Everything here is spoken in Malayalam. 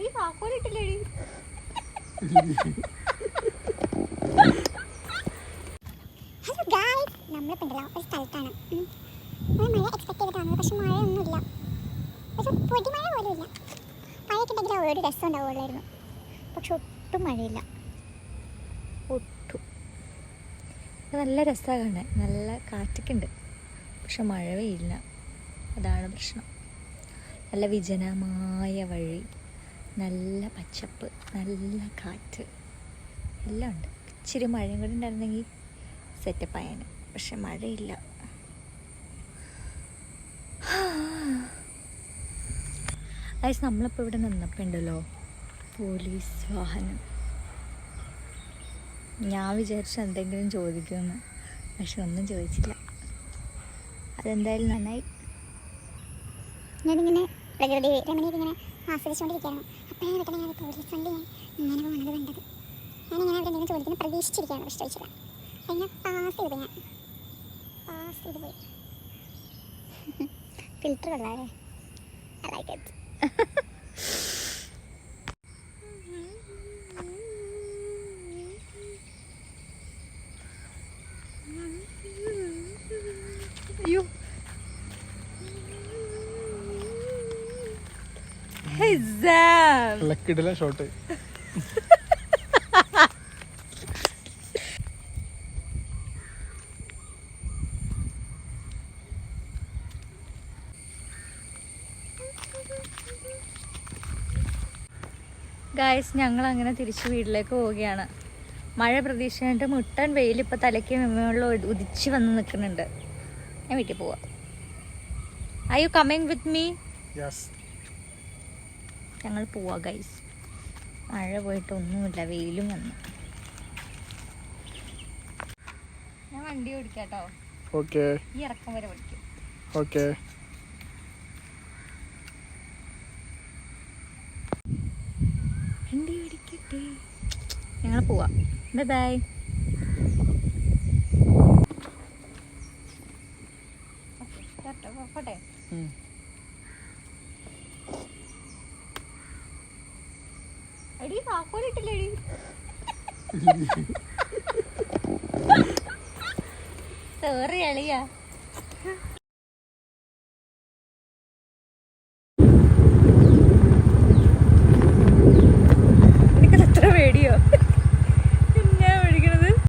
എടി താക്കോലിട്ടില്ലേടി. ഹലോ ഗായ്സ്, നമ്മളിപ്പോൾ ഒരു സ്ഥലത്താണ്. മഴ എക്സ്പെക്ട് ചെയ്തിട്ട് വന്നത്, പക്ഷെ മഴയൊന്നുമില്ല. പക്ഷെ പൊടിമഴ പോലും ഇല്ല. മഴയൊക്കെ ഉണ്ടെങ്കിൽ ഒരു രസം ഉണ്ടാവുള്ളായിരുന്നു, പക്ഷെ ഒട്ടും മഴയില്ല. ഒട്ടും. നല്ല രസമാണ്, നല്ല കാറ്റൊക്കെ ഉണ്ട്, പക്ഷെ മഴ പെയ്യില്ല. അതാണ് പ്രശ്നം. നല്ല വിജനമായ വഴി, നല്ല പച്ചപ്പ്, നല്ല കാറ്റ് എല്ലാം ഉണ്ട്. ഇച്ചിരി മഴയും കൂടി ഉണ്ടായിരുന്നെങ്കിൽ സെറ്റപ്പായാണ്, പക്ഷെ മഴയില്ല. അതായത് നമ്മളിപ്പോൾ ഇവിടെ നിന്നപ്പോൾ ഉണ്ടല്ലോ പോലീസ് വാഹനം. ഞാൻ വിചാരിച്ചു എന്തെങ്കിലും ചോദിക്കുമെന്ന്, പക്ഷെ ഒന്നും ചോദിച്ചില്ല. അതെന്തായാലും നന്നായി. ഞാനിങ്ങനെ പ്രകൃതി രമണീയത ഇങ്ങനെ ആസ്വദിച്ചുകൊണ്ടിരിക്കുകയാണ്. അപ്പോഴാണ് പെട്ടെന്ന് ഞാൻ പോലീസ് വണ്ടി ഇങ്ങനെ പോകുന്നത് കണ്ടത്. ഞാനിങ്ങനെ അവിടെ എന്തെങ്കിലും ചോദിക്കുന്നത് പ്രതീക്ഷിച്ചിരിക്കുകയാണ്, പക്ഷെ ചോദിച്ചില്ല. അതിനെ പാസ് ചെയ്ത് പോയി. ഫിൽറ്റർ കൊള്ളാല്ലേ? I like it. അയ്യോ, ലക്കിടില്ല ഷോട്ട്. ഗായ്സ്, ഞങ്ങൾ അങ്ങനെ തിരിച്ച് വീട്ടിലേക്ക് പോവുകയാണ്. മഴ പ്രതീക്ഷിച്ചിട്ട് മുട്ടൻ വെയിൽ ഇപ്പോൾ തലയ്ക്ക് മുകളിൽ ഉദിച്ച് വന്ന് നിൽക്കുന്നുണ്ട്. ഞാൻ വീട്ടിൽ പോവാം. Are you coming with me? ഞങ്ങൾ പോവാ ഗൈസ്. മഴ പോയിട്ട് ഒന്നുമില്ല, വെയിലും വന്നു. ഞാൻ വണ്ടി ഓടിക്കാട്ടോ. ഓക്കേ, ഈ ഇറക്കം വരെ ഓടിക്കും. ഓക്കേ. വണ്ടി ഓടിക്കട്ടെ. ഞങ്ങൾ പോവാ. Bye bye. പോട്ടെ. എടി താക്കോലിട്ടില്ലേടി. സോറി അളിയാ.